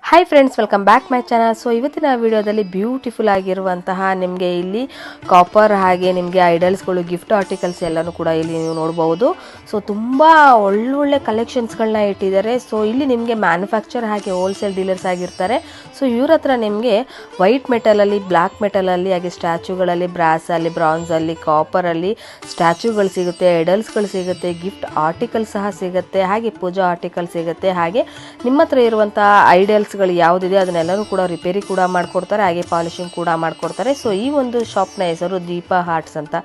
Hi friends welcome back my channel. So इवತ್ತಿನ ವಿಡಿಯೋದಲ್ಲಿ beautiful ಆಗಿರುವಂತಹ ನಿಮಗೆ ಇಲ್ಲಿ ಕಾಪರ್ ಹಾಗೆ ನಿಮಗೆ ಐಡಲ್ಸ್ಗಳು ಗಿಫ್ಟ್ ಆರ್ಟಿಕಲ್ಸ್ ಎಲ್ಲಾನು ಕೂಡ ಇಲ್ಲಿ ನೀವು ನೋಡಬಹುದು। ಸೋ ತುಂಬಾ ಒಳ್ಳೊಳ್ಳೆ ಕಲೆಕ್ಷನ್ಸ್ ಗಳನ್ನ ಇಟ್ಟಿದ್ದಾರೆ। ಸೋ ಇಲ್ಲಿ ನಿಮಗೆ ಮ್ಯಾನುಫ್ಯಾಕ್ಚರ್ ಹಾಗೆ ಹೋಲ್ಸೇಲ್ ಡೀಲರ್ಸ್ ಆಗಿರ್ತಾರೆ। ಸೋ ಇವರ ಹತ್ರ ನಿಮಗೆ ವೈಟ್ ಮೆಟಲ್ ಅಲ್ಲಿ ಬ್ಲಾಕ್ ಮೆಟಲ್ ಅಲ್ಲಿ ಹಾಗೆ ಸ್ಟ್ಯಾಚ್ಯೂಗಳಲ್ಲಿ ಬ್ರಾಸ್ ಅಲ್ಲಿ ಬ್ರಾನ್ಸ್ ಅಲ್ಲಿ ಕಾಪರ್ ಅಲ್ಲಿ ಸ್ಟ್ಯಾಚ್ಯೂಗಳು ಸಿಗುತ್ತೆ, ಐಡಲ್ಸ್ ಗಳು ಸಿಗುತ್ತೆ, ಗಿಫ್ಟ್ ಆರ್ಟಿಕಲ್ಸ್ ಸಹ ಸಿಗುತ್ತೆ, ಹಾಗೆ ಪೂಜಾ ಆರ್ಟಿಕಲ್ ಸಿಗುತ್ತೆ, ಹಾಗೆ ನಿಮ್ಮ ಹತ್ರ ಇರುವಂತಹ ಐಡಲ್ಸ್ ಯಾವುದಿದೆ ಅದನ್ನೆಲ್ಲರೂ ಕೂಡ ರಿಪೇರಿ ಕೂಡ ಮಾಡ್ಕೊಡ್ತಾರೆ, ಹಾಗೆ ಪಾಲಿಶಿಂಗ್ ಕೂಡ ಮಾಡ್ಕೊಡ್ತಾರೆ। ಸೊ ಈ ಒಂದು ಶಾಪ್ ನ ಹೆಸರು ದೀಪಾ ಹಾರ್ಟ್ಸ್ ಅಂತ।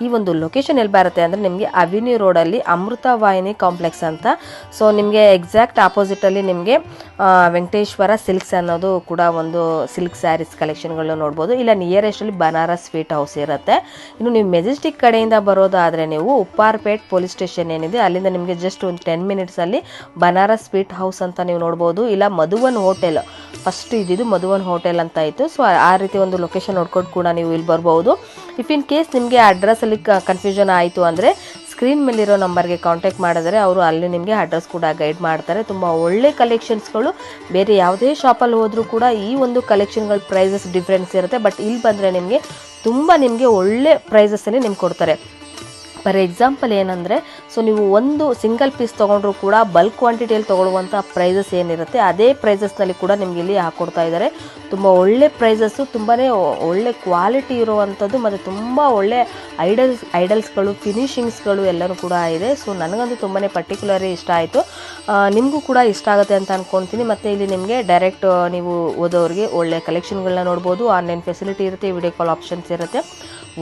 ಈ ಒಂದು ಲೊಕೇಶನ್ ಎಲ್ಲಿ ಬರುತ್ತೆ ಅಂದ್ರೆ ನಿಮಗೆ ಅವೆನ್ಯೂ ರೋಡ್ ಅಲ್ಲಿ ಅಮೃತ ವಾಹಿನಿ ಕಾಂಪ್ಲೆಕ್ಸ್ ಅಂತ। ಸೊ ನಿಮಗೆ ಎಕ್ಸಾಕ್ಟ್ ಆಪೋಸಿಟ್ ಅಲ್ಲಿ ನಿಮಗೆ ವೆಂಕಟೇಶ್ವರ ಸಿಲ್ಕ್ಸ್ ಅನ್ನೋದು ಕೂಡ ಒಂದು ಸಿಲ್ಕ್ ಸ್ಯಾರೀಸ್ ಕಲೆಕ್ಷನ್ ಗಳನ್ನ ನೋಡಬಹುದು। ಇಲ್ಲ ನಿಯರೆಸ್ಟ್ ಅಲ್ಲಿ ಬನಾರಸ್ ಸ್ವೀಟ್ ಹೌಸ್ ಇರುತ್ತೆ। ಇನ್ನು ನೀವು ಮೆಜೆಸ್ಟಿಕ್ ಕಡೆಯಿಂದ ಬರೋದಾದ್ರೆ ನೀವು ಉಪ್ಪಾರ್ಪೇಟ್ ಪೊಲೀಸ್ ಸ್ಟೇಷನ್ ಏನಿದೆ ಅಲ್ಲಿಂದ ನಿಮಗೆ ಜಸ್ಟ್ ಒಂದು 10 ಮಿನಿಟ್ಸ್ ಅಲ್ಲಿ ಬನಾರಸ್ ಸ್ವೀಟ್ ಹೌಸ್ ಅಂತ ನೀವು ನೋಡಬಹುದು। ಇಲ್ಲ ಮಧುವನ್ ಹೋಟೆಲ್ ಫಸ್ಟ್ ಇದ್ದಿದ್ದು ಮಧುವನ್ ಹೋಟೆಲ್ ಅಂತ ಇತ್ತು। ಸೊ ಆ ರೀತಿ ಒಂದು ಲೊಕೇಶನ್ ನೋಡ್ಕೊಂಡು ಕೂಡ ನೀವು ಇಲ್ಲಿ ಬರಬಹುದು। ಇಫ್ ಇನ್ ಕೇಸ್ ನಿಮಗೆ ಅಡ್ರೆಸ್ ಅಲ್ಲಿ ಕನ್ಫ್ಯೂಷನ್ ಆಯಿತು ಅಂದ್ರೆ ಸ್ಕ್ರೀನ್ ಮೇಲಿರೋ ನಂಬರ್ಗೆ ಕಾಂಟ್ಯಾಕ್ಟ್ ಮಾಡಿದ್ರೆ ಅವರು ಅಲ್ಲಿ ನಿಮಗೆ ಅಡ್ರೆಸ್ ಕೂಡ ಗೈಡ್ ಮಾಡ್ತಾರೆ। ತುಂಬ ಒಳ್ಳೆ ಕಲೆಕ್ಷನ್ಸ್ಗಳು ಬೇರೆ ಯಾವುದೇ ಶಾಪಲ್ಲಿ ಹೋದರೂ ಕೂಡ ಈ ಒಂದು ಕಲೆಕ್ಷನ್ಗಳ ಪ್ರೈಸಸ್ ಡಿಫ್ರೆನ್ಸ್ ಇರುತ್ತೆ, ಬಟ್ ಇಲ್ಲಿ ಬಂದರೆ ನಿಮಗೆ ತುಂಬ ನಿಮಗೆ ಒಳ್ಳೆ ಪ್ರೈಸಸ್ಸಲ್ಲಿ ನಿಮ್ಗೆ ಕೊಡ್ತಾರೆ। ಫಾರ್ ಎಕ್ಸಾಂಪಲ್ ಏನಂದರೆ ಸೊ ನೀವು ಒಂದು ಸಿಂಗಲ್ ಪೀಸ್ ತೊಗೊಂಡ್ರು ಕೂಡ ಬಲ್ಕ್ ಕ್ವಾಂಟಿಟಿಯಲ್ಲಿ ತೊಗೊಳ್ಳುವಂಥ ಪ್ರೈಸಸ್ ಏನಿರುತ್ತೆ ಅದೇ ಪ್ರೈಸಸ್ನಲ್ಲಿ ಕೂಡ ನಿಮ್ಗೆ ಇಲ್ಲಿ ಹಾಕ್ಕೊಡ್ತಾ ಇದ್ದಾರೆ। ತುಂಬ ಒಳ್ಳೆ ಪ್ರೈಸಸ್ಸು, ತುಂಬಾ ಒಳ್ಳೆ ಕ್ವಾಲಿಟಿ ಇರುವಂಥದ್ದು ಮತ್ತು ತುಂಬ ಒಳ್ಳೆ ಐಡಲ್ಸ್ಗಳು ಫಿನಿಶಿಂಗ್ಸ್ಗಳು ಎಲ್ಲನೂ ಕೂಡ ಇದೆ। ಸೊ ನನಗಂತೂ ತುಂಬಾ ಪರ್ಟಿಕ್ಯುಲರಿ ಇಷ್ಟ ಆಯಿತು, ನಿಮಗೂ ಕೂಡ ಇಷ್ಟ ಆಗುತ್ತೆ ಅಂತ ಅಂದ್ಕೊಳ್ತೀನಿ। ಮತ್ತು ಇಲ್ಲಿ ನಿಮಗೆ ಡೈರೆಕ್ಟ್ ನೀವು ಓದೋರಿಗೆ ಒಳ್ಳೆ ಕಲೆಕ್ಷನ್ಗಳನ್ನ ನೋಡ್ಬೋದು, ಆನ್ಲೈನ್ ಫೆಸಿಲಿಟಿ ಇರುತ್ತೆ, ವಿಡಿಯೋ ಕಾಲ್ ಆಪ್ಷನ್ಸ್ ಇರುತ್ತೆ,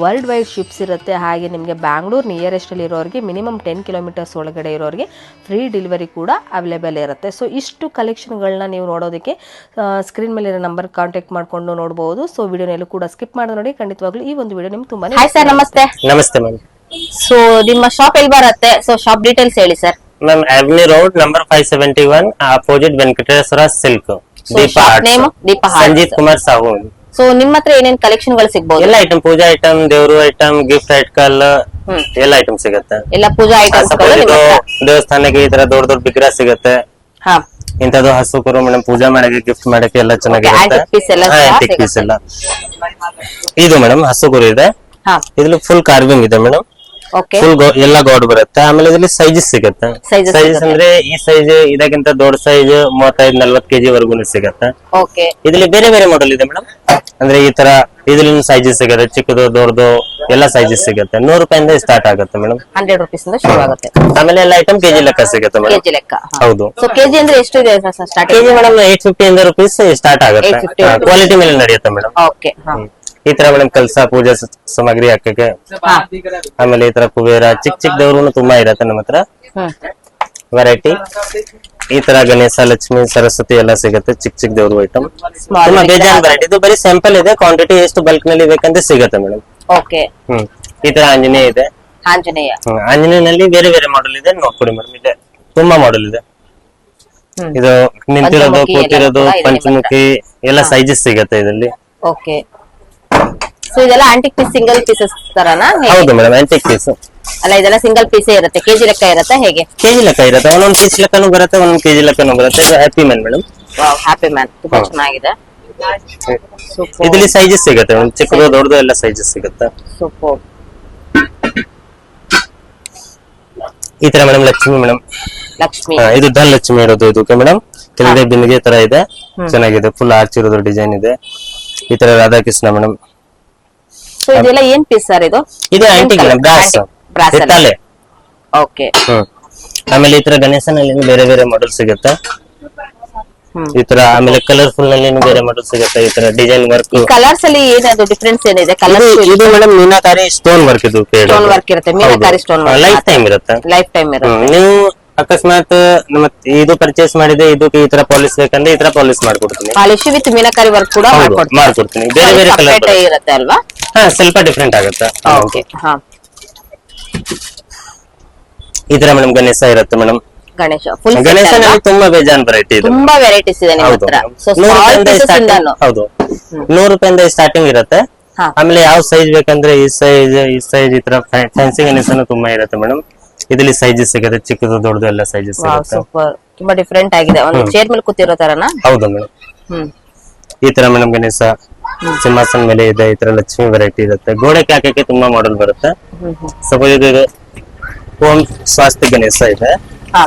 ವರ್ಲ್ಡ್ ವೈಡ್ ಶಿಪ್ಸ್ ಇರುತ್ತೆ, ಹಾಗೆ ನಿಮಗೆ ಬ್ಯಾಂಗ್ಳೂರು ನಿಯರೆಸ್ಟಲ್ಲಿ ಇರೋರಿಗೆ ಮಿನಿಮಮ್ 10 ಕಿಲೋಮೀಟರ್ಸ್ ಒಳಗಡೆ ಇರೋರಿಗೆ ಫ್ರೀ ಡೆಲಿವರಿ ಕೂಡ ಅವೈಲೇಬಲ್ ಇರುತ್ತೆ। ಸೊ ಇಷ್ಟು ಕಲೆಕ್ಷನ್ಗಳನ್ನ ನೀವು ನೋಡೋದಕ್ಕೆ ಸ್ಕ್ರೀನ್ ಮೇಲೆ ನಂಬರ್ ಕಾಂಟ್ಯಾಕ್ಟ್ ಮಾಡ್ಕೊಂಡು ನೋಡಬಹುದು। ಸೊ ವಿಡಿಯೋನೆಲ್ಲೂ ಕೂಡ ಸ್ಕಿಪ್ ಮಾಡಿ ನೋಡಿ, ಖಂಡಿತವಾಗ್ಲೂ ಈ ಒಂದು ವಿಡಿಯೋ ನಿಮ್ಗೆ ತುಂಬಾನೇ ಹಾಯ್ ಸರ್, ನಮಸ್ತೆ. ನಮಸ್ತೆ ಮ್ಯಾಮ್। ಸೊ ನಿಮ್ಮ ಶಾಪ್ ಎಲ್ಲಿ ಬರುತ್ತೆ? ಸೊ ಶಾಪ್ ಡೀಟೇಲ್ಸ್ ಹೇಳಿ sir. Ma'am avenue road number 571 opposite Venkateshwara silk, Deepa name Deepa Sanjeev Kumar Sahu. So ನಿಮ್ಮ ಹತ್ರ ಏನೇನ್ ಕಲೆಕ್ಷನ್ ಗಳು ಸಿಗಬಹುದು? ಎಲ್ಲ ಐಟಮ್, ಪೂಜಾ ಐಟಮ್, ದೇವ್ರು ಐಟಮ್, ಗಿಫ್ಟ್ ಐಟಮ್, ಎಲ್ಲ ಐಟಮ್ ಸಿಗುತ್ತೆ। ಎಲ್ಲ ಪೂಜಾ ಐಟಮ್ಸ್ ದೇವಸ್ಥಾನಕ್ಕೆ ಈ ತರ ದೊಡ್ಡ ದೊಡ್ಡ ವಿಗ್ರಹ ಸಿಗುತ್ತೆ, ಇಂಥದ್ದು ಹಸು ಕರು ಮೇಡಮ್ ಪೂಜಾ ಮಾಡಕ್ಕೆ ಗಿಫ್ಟ್ ಮಾಡಕ್ಕೆ ಎಲ್ಲ ಚೆನ್ನಾಗಿರುತ್ತೆ। ಆಂಟಿಕ್ ಪೀಸ್ ಎಲ್ಲ ಇದು ಮೇಡಮ್ ಹಸು ಕುರು ಇದೆ, ಇದ್ರಲ್ಲಿ ಫುಲ್ ಕಾರ್ವಿಂಗ್ ಇದೆ ಮೇಡಮ್, ಫುಲ್ ಎಲ್ಲ ಗಾಡ್ ಬರುತ್ತೆ। ಆಮೇಲೆ ಇದ್ರಲ್ಲಿ ಸೈಜಸ್ ಸಿಗುತ್ತೆ, ಸೈಜಸ್ ಅಂದ್ರೆ ಈ ಸೈಜ್ ಇದಕ್ಕಿಂತ ದೊಡ್ಡ ಸೈಜ್ 35-40 kg ವರೆಗೂ ಸಿಗುತ್ತೆ। ಇದ್ರಲ್ಲಿ ಬೇರೆ ಬೇರೆ ಮಾಡೆಲ್ ಇದೆ ಮೇಡಮ್, ಅಂದ್ರೆ ಈ ತರ ಇದ್ರಲ್ಲಿ ಸೈಜಸ್ ಸಿಗುತ್ತೆ, ಚಿಕ್ಕದು ದೊಡ್ಡದು ಎಲ್ಲ ಸೈಜಸ್ ಸಿಗುತ್ತೆ। 100 ರೂಪಾಯಿಂದ ಸ್ಟಾರ್ಟ್ ಆಗುತ್ತೆ ಮೇಡಮ್, 100 ರೂಪೀಸ್ ಇಂದ ಶುರು ಆಗುತ್ತೆ। ಆಮೇಲೆ ಎಲ್ಲ ಐಟಮ್ ಕೆಜಿ ಲೆಕ್ಕ ಸಿಗುತ್ತೆ ಮೇಡಮ್, ಕೆಜಿ ಲೆಕ್ಕ ಹೌದು। ಸೊ ಕೆಜಿ ಅಂದ್ರೆ ಎಷ್ಟು ಇದೆ start? KG madam 850 rupees start ಆಗುತ್ತೆ, ಕ್ವಾಲಿಟಿ ಮೇಲೆ ನಡೆಯುತ್ತೆ ಮೇಡಮ್। ಓಕೆ, ಈ ತರ ಮೇಡಮ್ ಕಲ್ಸ ಪೂಜಾ ಸಾಮಗ್ರಿ ಹಾಕಕ್ಕೆ, ಆಮೇಲೆ ಈ ತರ ಕುಬೇರ ಚಿಕ್ಕ ಚಿಕ್ಕದವ್ರು ತುಂಬಾ ಇರತ್ತೆ ನಮ್ಮ ಹತ್ರ ವೆರೈಟಿ। ಈ ತರ ಗಣೇಶ, ಲಕ್ಷ್ಮಿ, ಸರಸ್ವತಿ ಎಲ್ಲ ಸಿಗುತ್ತೆ, ಚಿಕ್ಕ ಚಿಕ್ಕ ದೇವ್ರು ಐಟಮ್ ತುಂಬಾ ಬೇಜಾನ್ ವೆರೈಟಿ। ಇದು ಬರೀ ಸ್ಯಾಂಪಲ್ ಇದೆ, ಕ್ವಾಂಟಿಟಿ ಎಷ್ಟು ಬಲ್ಕ್ ನಲ್ಲಿ ಬೇಕಂತ ಸಿಗುತ್ತೆ ಮೇಡಮ್। ಓಕೆ, ಈ ತರ ಆಂಜನೇಯ ಇದೆ, ಆಂಜನೇಯನಲ್ಲಿ ಬೇರೆ ಬೇರೆ ಮಾಡೆಲ್ ಇದೆ, ನೋಡ್ಕೊಡಿ ಮೇಡಮ್, ಇದೆ ತುಂಬಾ ಮಾಡೆಲ್ ಇದೆ। ಇದು ನಿಂತಿರೋದು, ಕೂತಿರೋದು, ಪಂಚಮುಖಿ ಎಲ್ಲ ಸೈಜಸ್ ಸಿಗುತ್ತೆ ಇದರಲ್ಲಿ। ಓಕೆ, ಸೊ ಇದೆಲ್ಲ ಆಂಟಿಕ್ ಪೀಸ್ ಸಿಂಗಲ್ ಪೀಸಸ್ ತರನಾ? ಹೌದು ಮೇಡಮ್, ಆಂಟಿಕ್ ಪೀಸ್ ಅಲ್ಲ, ಇದೆಲ್ಲ ಸಿಂಗಲ್ ಪೀಸ್ ಇರುತ್ತೆ, ಕೆಜಿ ಲೆಕ್ಕ ಇರುತ್ತೆ ಹೇಗೆ? ಕೆಜಿ ಲೆಕ್ಕ ಇರುತ್ತೆ, ಒಂದೊಂದು ಪೀಸ್ ಲೆಕ್ಕನೂ ಬರುತ್ತೆ, ಒಂದೊಂದು ಕೆಜಿ ಲೆಕ್ಕನೂ ಬರುತ್ತೆ। ಇದು happy man madam, wow, happy man ತುಂಬಾ ಚೆನ್ನಾಗಿದೆ। ಇದರಲ್ಲಿ ಸೈಜಸ್ ಸಿಗುತ್ತೆ, ಒಂದು ಚಿಕ್ಕದು ದೊಡ್ಡದು ಎಲ್ಲ ಸೈಜಸ್ ಸಿಗುತ್ತೆ। ಸೂಪರ್. ಈ ತರ ಮೇಡಮ್ ಲಕ್ಷ್ಮಿ ಮೇಡಮ್, ಲಕ್ಷ್ಮಿ ಇದು ಧನಲಕ್ಷ್ಮಿ ಇರೋದು ಇದಕ್ಕೆ ಮೇಡಮ್, ಕೆಳಗಡೆ ಬಿಂದಿಗೆ ತರ ಇದೆ, ಚೆನ್ನಾಗಿದೆ, ಫುಲ್ ಆರ್ಚ್ ಇರೋದು ಡಿಸೈನ್ ಇದೆ। ಈ ತರ ರಾಧಾಕೃಷ್ಣ ಮೇಡಮ್। ಸೊ ಇದೆಲ್ಲ ಏನ್ ಪೀಸ್ ಸರ್? ಇದು ಆಂಟಿಕ್ ಮೇಡಮ್, ಬ್ರಾಸ್ ಹಿತ್ತಾಳೆ। ಓಕೆ, ಆಮೇಲೆ ಈ ತರ ಗಣೇಶನಲ್ಲಿ ಬೇರೆ ಬೇರೆ ಮಾಡೆಲ್ ಸಿಗುತ್ತೆ ಈ ತರ, ಆಮೇಲೆ ಕಲರ್ಫುಲ್ ನಲ್ಲಿ ಬೇರೆ ಮಾಡೆಲ್ ಸಿಗುತ್ತೆ, ಈ ತರ ಡಿಸೈನ್ ವರ್ಕ್। ಕಲರ್ಸ್ ಅಲ್ಲಿ ಏನದು ಡಿಫರೆನ್ಸ್ ಏನಿದೆ? ಕಲರ್ ಇದು ಮೇಡಮ್ ಮೀನಾಕಾರಿ ಸ್ಟೋನ್ ವರ್ಕ್, ಇದು ಸ್ಟೋನ್ ವರ್ಕ್ ಇರುತ್ತೆ, meenakari stone work life time ಇರುತ್ತೆ, ಲೈಫ್ ಟೈಮ್ ಇರುತ್ತೆ। ನೀವು ಅಕಸ್ಮಾತ್ ಇದು ಪರ್ಚೇಸ್ ಮಾಡಿದ್ರೆ ಇದಕ್ಕೆ ಈ ತರ ಪಾಲಿಶ್ ಬೇಕಂದ್ರೆ ಈ ತರ ಪಾಲಿಶ್ ಮಾಡ್ಕೊಡ್ತೀನಿ, ಪಾಲಿಶ್ ವಿತ್ ಮೀನಾಕಾರಿ ವರ್ಕ್ ಕೂಡ ಮಾಡ್ಕೊಡ್ತೀನಿ। ಬೇರೆ ಬೇರೆ ಕಲರ್ ಇರುತ್ತೆ ಅಲ್ವಾ? ಸ್ವಲ್ಪ ಡಿಫ್ರೆಂಟ್ ಆಗುತ್ತೆ। ಓಕೆ, ಈ ತರ ಮೇಡಮ್ ಗಣೇಶ ಇರುತ್ತೆ ಮೇಡಮ್, ಗಣೇಶ ಫುಲ್ ಗಣೇಶನಲ್ಲಿ ತುಂಬಾ ಬೇಜಾನ್ ವೆರೈಟಿ ಇದೆ, ತುಂಬಾ ವೆರೈಟೀಸ್ ಇದೆ ನಿಮ್ಮ ಹತ್ರ। ಸೊ ಹೌದು, 100 ರೂಪಾಯಿಂದ ಸ್ಟಾರ್ಟಿಂಗ್ ಇರುತ್ತೆ। ಆಮೇಲೆ ಯಾವ ಸೈಜ್ ಬೇಕಂದ್ರೆ ಈ ಸೈಜ್ ಈ ತರ ಫ್ಯಾನ್ಸಿ ಗಣೇಶನು ತುಂಬಾ ಇರುತ್ತೆ ಮೇಡಮ್। ಇದರಲ್ಲಿ ಸೈಜಸ್ ಸಿಗುತ್ತೆ, ಚಿಕ್ಕದು ದೊಡ್ಡದು ಎಲ್ಲ ಸೈಜಸ್ ಸಿಗುತ್ತೆ। ಸೂಪರ್, ತುಂಬಾ ಡಿಫರೆಂಟ್ ಆಗಿದೆ, ಒಂದು ಚೇರ್ ಮೇಲೆ ಕೂತಿರೋ ತರನಾ? ಹೌದು ಮೇಡಮ್, ಹ್ಮ್ ಈ ತರ ಮೇಡಮ್ ಗಣೇಶ ಸಿಂಹಾಸನ ಮೇಲೆ ಇದೆ, ಈ ತರ ಲಕ್ಷ್ಮಿ ವೆರೈಟಿ ಇರುತ್ತೆ. ಗೋಡೆಗೆ ಹಾಕಕ್ಕೆ ತುಂಬಾ ಮಾಡೆಲ್ ಬರುತ್ತೆ. ಸಪೋಸ್ ಇದು ಓಂ ಸ್ವಾಸ್ತಿ ಗಣೇಶ ಇದೆ. ಹಾ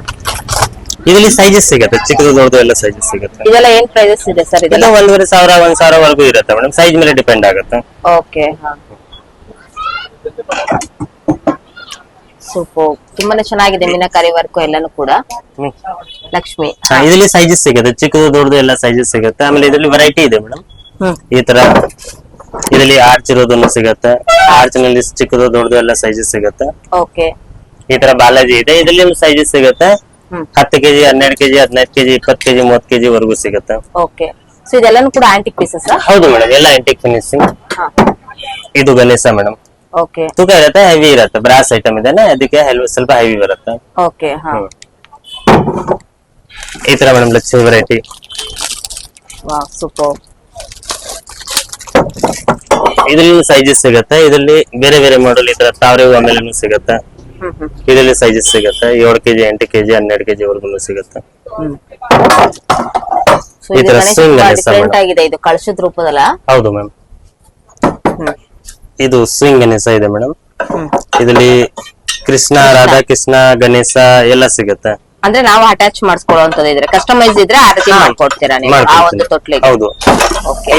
ಇದರಲ್ಲಿ ಸೈಜಸ್ ಸಿಗುತ್ತೆ, ಚಿಕ್ಕದು ದೊಡ್ಡದು ಎಲ್ಲ ಸೈಜಸ್ ಸಿಗುತ್ತೆ. ಇದೆಲ್ಲ ಏನ್ ಪ್ರೈಸಸ್ ಇದೆ ಸರ್? ಇದೆಲ್ಲ ಇದೆಲ್ಲ 1500 1000 ವರೆಗೂ ಇರುತ್ತೆ ಮೇಡಮ್, ಸೈಜ್ ಮೇಲೆ ಡಿಪೆಂಡ್ ಆಗುತ್ತೆ. ಓಕೆ. ಸೂಪರ್, ತುಂಬಾನೇ ಚೆನ್ನಾಗಿದೆ ಮೀನಾಕಾರಿ ವರ್ಕ್ ಎಲ್ಲಾನು ಕೂಡ. ಲಕ್ಷ್ಮಿ ಇದರಲ್ಲಿ ಸೈಜಸ್ ಸಿಗುತ್ತೆ, ಚಿಕ್ಕದು ದೊಡ್ಡದು ಎಲ್ಲ ಸೈಜಸ್ ಸಿಗುತ್ತೆ. ಆಮೇಲೆ ಇದರಲ್ಲಿ ವೆರೈಟಿ ಇದೆ ಮೇಡಮ್. ಈ ತರ ಇದರಲ್ಲಿ ಆರ್ಚ್ ಇರೋದನ್ನು ಸಿಗುತ್ತೆ, ಆರ್ಚ್ ನಲ್ಲಿ ಚಿಕ್ಕದು ದೊಡ್ಡದು ಎಲ್ಲ ಸೈಜಸ್ ಸಿಗುತ್ತೆ. ಓಕೆ. ಈ ತರ ಬಾಲಾಜಿ ಇದೆ, ಇದರಲ್ಲಿ ಸೈಜಸ್ ಸಿಗುತ್ತೆ 10 kg 12 kg 15 kg 20 kg 30 kg ವರೆಗೂ ಸಿಗುತ್ತೆ. ಓಕೆ. ಸೊ ಇದೆಲ್ಲಾನು ಕೂಡ ಆಂಟಿಕ್ ಪೀಸಸ್? ಹೌದು ಮೇಡಮ್, ಎಲ್ಲ ಆಂಟಿಕ್ ಫಿನಿಶಿಂಗ್. ಇದು ಗಣೇಶ ಮೇಡಮ್, ಓಕೆ. ತೂಕ ಇರುತ್ತೆ, ಹೆವಿ ಇರುತ್ತೆ, ಬ್ರಾಸ್ ಐಟಮ್ ಇದೆ, ಅದಕ್ಕೆ ಸ್ವಲ್ಪ ಹೆವಿ ಬರುತ್ತೆ. ಓಕೆ. ಈ ತರ madam Lakshmi variety. Wow, super. ಇದರಲ್ಲಿ ಸೈಜಸ್ ಸಿಗುತ್ತೆ, ಇದರಲ್ಲಿ ಬೇರೆ ಬೇರೆ ಮಾಡೆಲ್ ಈ ತರ ತಾವರೆ ಆಮೇಲೆ ಸಿಗುತ್ತೆ. ಇದರಲ್ಲಿ ಸೈಜಸ್ ಸಿಗುತ್ತೆ 7 kg 8 kg 12 kg ವರೆಗೂ ಸಿಗುತ್ತೆ. ಸೊ ಇದು ಡಿಫರೆಂಟ್ ಆಗಿದೆ, ಇದು ಕಳಶದ ರೂಪದಲ್ಲ? ಹೌದು ಮ್ಯಾಮ್. ಇದು ಸ್ವಿಂಗ್ ಗಣೇಶ ಇದೆ ಮೇಡಮ್. ಇದರಲ್ಲಿ ಕೃಷ್ಣ, ರಾಧಾ ಕೃಷ್ಣ, ಗಣೇಶ ಎಲ್ಲ ಸಿಗುತ್ತೆ. ಅಂದ್ರೆ ನಾವು ಅಟ್ಯಾಚ್ ಮಾಡಿಸ್ಕೊಳ್ಳುವಂತದ್ದು ಇದ್ರೆ, ಕಸ್ಟಮೈಸ್ ಇದ್ರೆ ಆ ರೀತಿ ಮಾಡ್ಕೊಡ್ತೀರಾ ನೀವು ಆ ಒಂದು ತೊಟ್ಲಿಗೆ? ಹೌದು,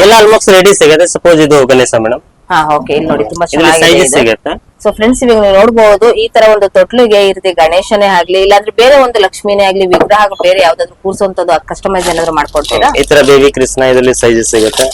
ಎಲ್ಲ ಆಲ್ಮೋಸ್ಟ್ ರೆಡಿ ಸಿಗುತ್ತೆ. ಸಪೋಸ್ ಇದು ಗಣೇಶ ಮೇಡಮ್. ಹಾ, ಓಕೆ. ಇಲ್ಲಿ ನೋಡಿ ತುಂಬಾ ಚೆನ್ನಾಗಿದೆ ಸೈಜಸ್ ಸಿಗುತ್ತೆ. ಸೊ ಫ್ರೆಂಡ್ಸ್, ಇವಾಗ ನೀವು ನೋಡಬಹುದು ಈ ತರ ಒಂದು ತೊಟ್ಲಿಗೆ ಈ ರೀತಿ ಗಣೇಶನೇ ಆಗ್ಲಿ, ಇಲ್ಲಾಂದ್ರೆ ಬೇರೆ ಒಂದು ಲಕ್ಷ್ಮಿನೇ ಆಗ್ಲಿ, ವಿಗ್ರಹ ಬೇರೆ ಯಾವ್ದಾದ್ರು ಕೂರ್ಸುವಂತದ್ದು ಕಸ್ಟಮೈಸ್ ಏನಾದ್ರು ಮಾಡ್ಕೊಡ್ತೀರಾ? ಈ ತರ ಬೇಬಿ ಕೃಷ್ಣ ಇದರಲ್ಲಿ ಸೈಜಸ್ ಸಿಗುತ್ತೆ.